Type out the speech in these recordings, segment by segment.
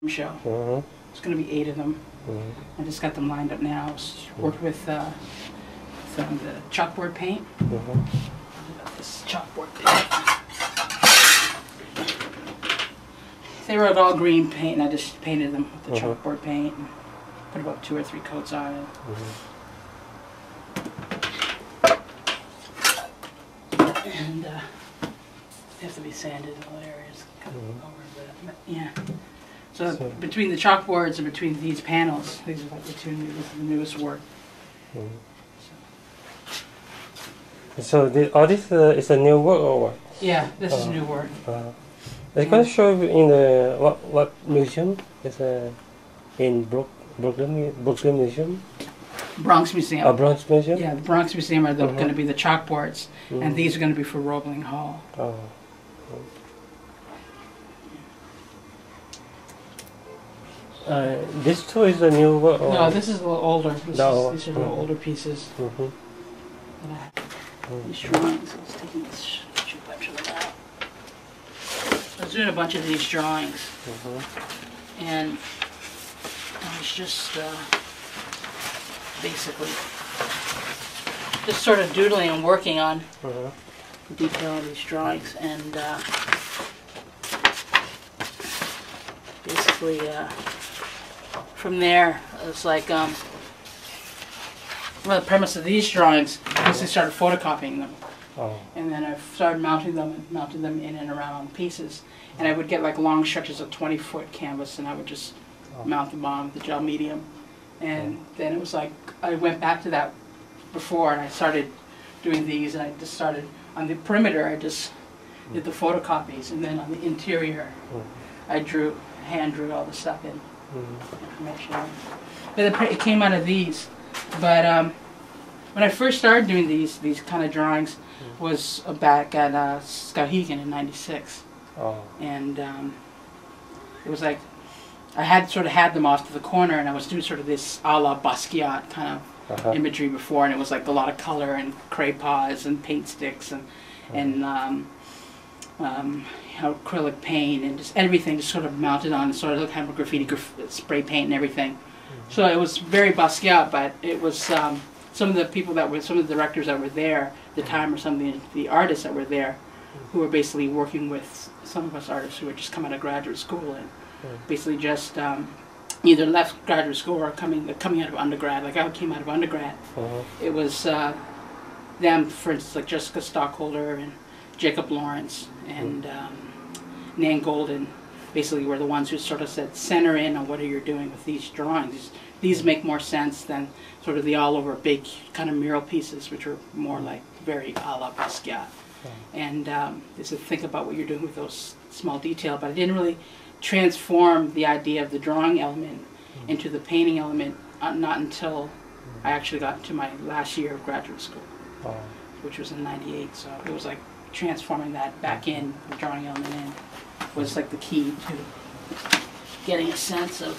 show. Mm-hmm. It's going to be 8 of them. Mm-hmm. I just got them lined up now. Worked with some of the chalkboard paint. Mm-hmm. Got this chalkboard paint. They were all green paint, and I just painted them with the chalkboard paint. And put about 2 or 3 coats on it. And they have to be sanded in all areas. Over the, yeah. So between the chalkboards and between these panels, these are like the the newest work. So this is a new work or what? Yeah, this is new work. It's going to show in the what museum? It's in Brooklyn Museum. Bronx Museum. Oh, Bronx Museum. Yeah, the Bronx Museum are going to be the chalkboards, and these are going to be for Roebling Hall. Oh. This too is a new work? No, this is a little older. These are the older pieces. These drawings, I was taking a bunch of them out. I was doing a bunch of these drawings, and I was just basically just sort of doodling and working on the detail of these drawings, and basically from there it's like well, the premise of these drawings is I started photocopying them. And then I started mounting them in and around pieces. And I would get like long stretches of 20-foot canvas, and I would just mount them on with the gel medium. And then it was like, I went back to that before, and I started doing these, and I just started, on the perimeter, I just did the photocopies, and then on the interior, I hand drew all the stuff in, information. But it came out of these. But when I first started doing these kind of drawings was back at Skowhegan in '96, and it was like I had them off to the corner, and I was doing sort of this a la Basquiat kind of imagery before, and it was like a lot of color and crayons and paint sticks and acrylic paint and just everything just sort of mounted on, sort of kind of graffiti spray paint and everything. So it was very Basquiat, but it was some of the directors that were there at the time, or some of the artists that were there, who were basically working with some of us artists who had just come out of graduate school and basically just either left graduate school or coming out of undergrad. Like I came out of undergrad. It was them, for instance, like Jessica Stockholder and Jacob Lawrence and Nan Golden. Basically were the ones who sort of said, center in on what are you doing with these drawings. These make more sense than sort of the all-over big kind of mural pieces, which are more like very a la Basquiat. And they said, think about what you're doing with those small detail. But I didn't really transform the idea of the drawing element into the painting element not until I actually got into my last year of graduate school, which was in '98. So it was like transforming that back in, the drawing element in, was like the key to getting a sense of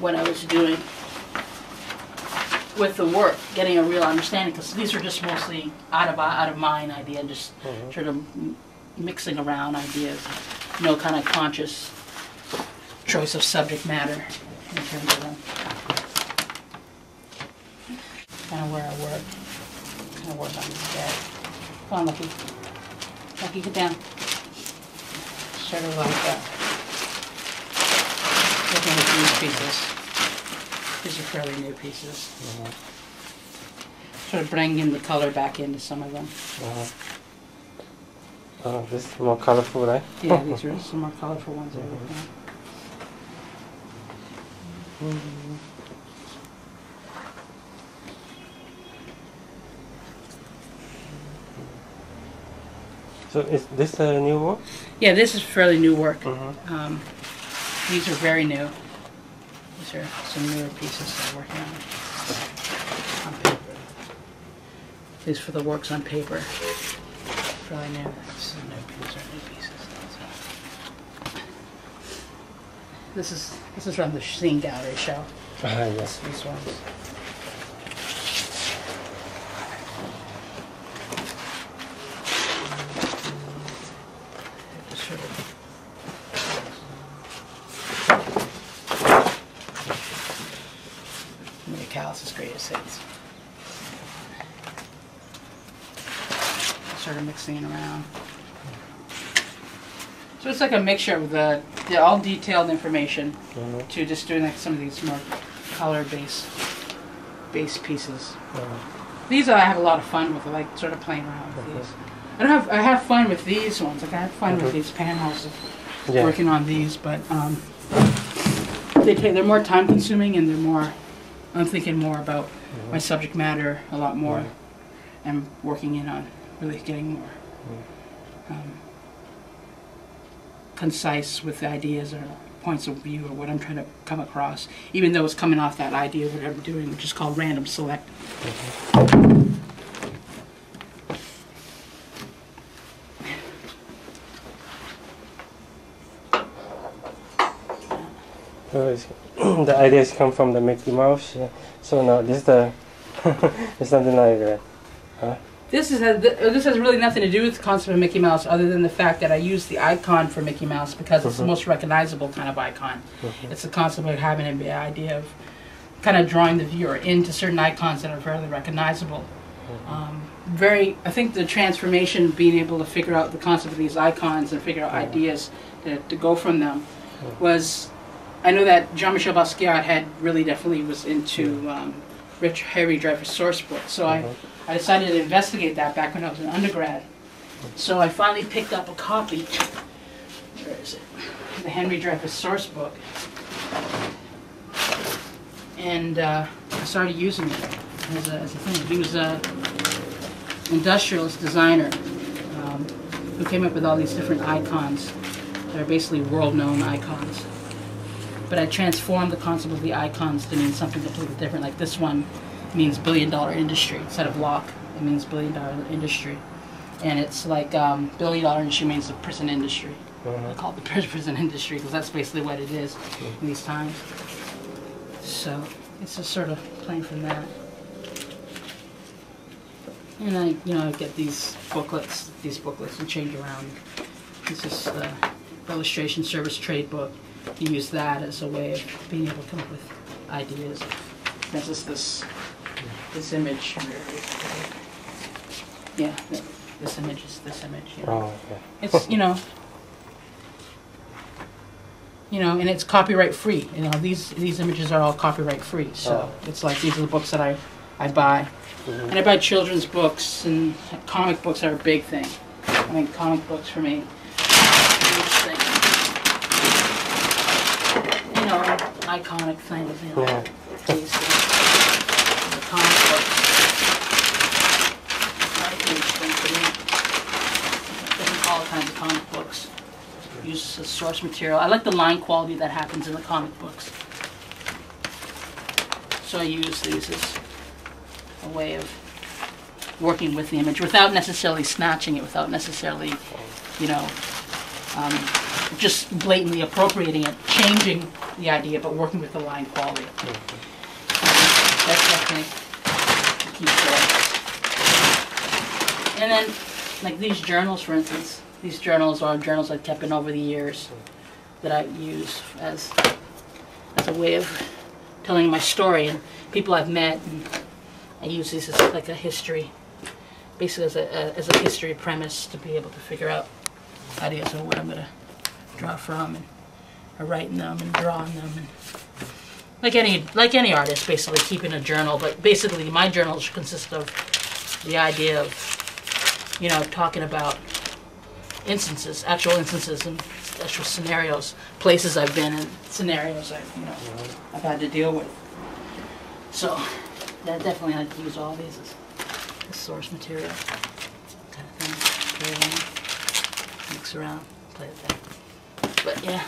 what I was doing with the work, getting a real understanding, because these are just mostly out of mind idea, and just sort of mixing around ideas, no kind of conscious choice of subject matter in terms of them. Kind of where I work. Kind of work on this bed. Come on, Lucky. Lucky, get down. Sort of like looking at these pieces. These are fairly new pieces. Sort of bringing in the color back into some of them. This is more colorful, right? Yeah, these are some more colorful ones I work on. So is this a new work? Yeah, this is fairly new work. These are very new. These are some newer pieces that I'm working on paper. These for the works on paper. Fairly new. These are new pieces. This is from the Scene Gallery show. Yes. These ones. Just sort of Alice's Greatest Hits. Sort of mixing it around. So it's like a mixture of the all detailed information to just doing like some of these more color based pieces. These I have a lot of fun with. I like sort of playing around with these. I have fun with these ones. Like I have fun with these panels of working on these, but they're more time consuming and they're more. I'm thinking more about my subject matter a lot more, and working in on really getting more concise with the ideas or points of view or what I'm trying to come across, even though it's coming off that idea of what I'm doing, which is called random select. The ideas come from the Mickey Mouse. So now this is the it's something like that. This has really nothing to do with the concept of Mickey Mouse, other than the fact that I use the icon for Mickey Mouse because it's the most recognizable kind of icon. It's the concept of having the idea of kind of drawing the viewer into certain icons that are fairly recognizable. I think the transformation, being able to figure out the concept of these icons and figure out ideas to go from them, was. I know that Jean-Michel Basquiat definitely was into Harry Dreyfus source book, so I decided to investigate that back when I was an undergrad. So I finally picked up a copy. Where is it? The Henry Dreyfus source book, and I started using it as a thing. He was an industrialist designer who came up with all these different icons that are basically world-known icons. But I transformed the concept of the icons to mean something completely different. Like this one means billion-dollar industry. Instead of lock, it means billion-dollar industry. And it's like billion-dollar industry means the prison industry. I call it the prison industry because that's basically what it is in these times. So it's just sort of playing from that. And I get these booklets and change around. It's just the illustration service trade book. You use that as a way of being able to come up with ideas. There's just this image. Yeah, this image is this image. You know. It's and it's copyright free. These images are all copyright free. So it's like these are the books that I buy, and I buy children's books and comic books are a big thing. I mean, comic books for me. Iconic things, these the comic books. Different all kinds of comic books. Use as source material. I like the line quality that happens in the comic books. So I use these as a way of working with the image without necessarily snatching it, without necessarily, just blatantly appropriating it, changing the idea, but working with the line quality. That's definitely the key to it. And then, like these journals, for instance, these journals are journals I've kept in over the years that I use as a way of telling my story and people I've met. And I use this as like a history, basically as a history premise to be able to figure out ideas of what I'm going to draw from, and writing them and drawing them, and like any artist, basically keeping a journal. But basically, my journals consist of the idea of talking about actual instances, and actual scenarios, places I've been in, scenarios I've had to deal with. So that definitely I like to use all these as source material, kind of thing. Play around, mix around, play with that. But yeah.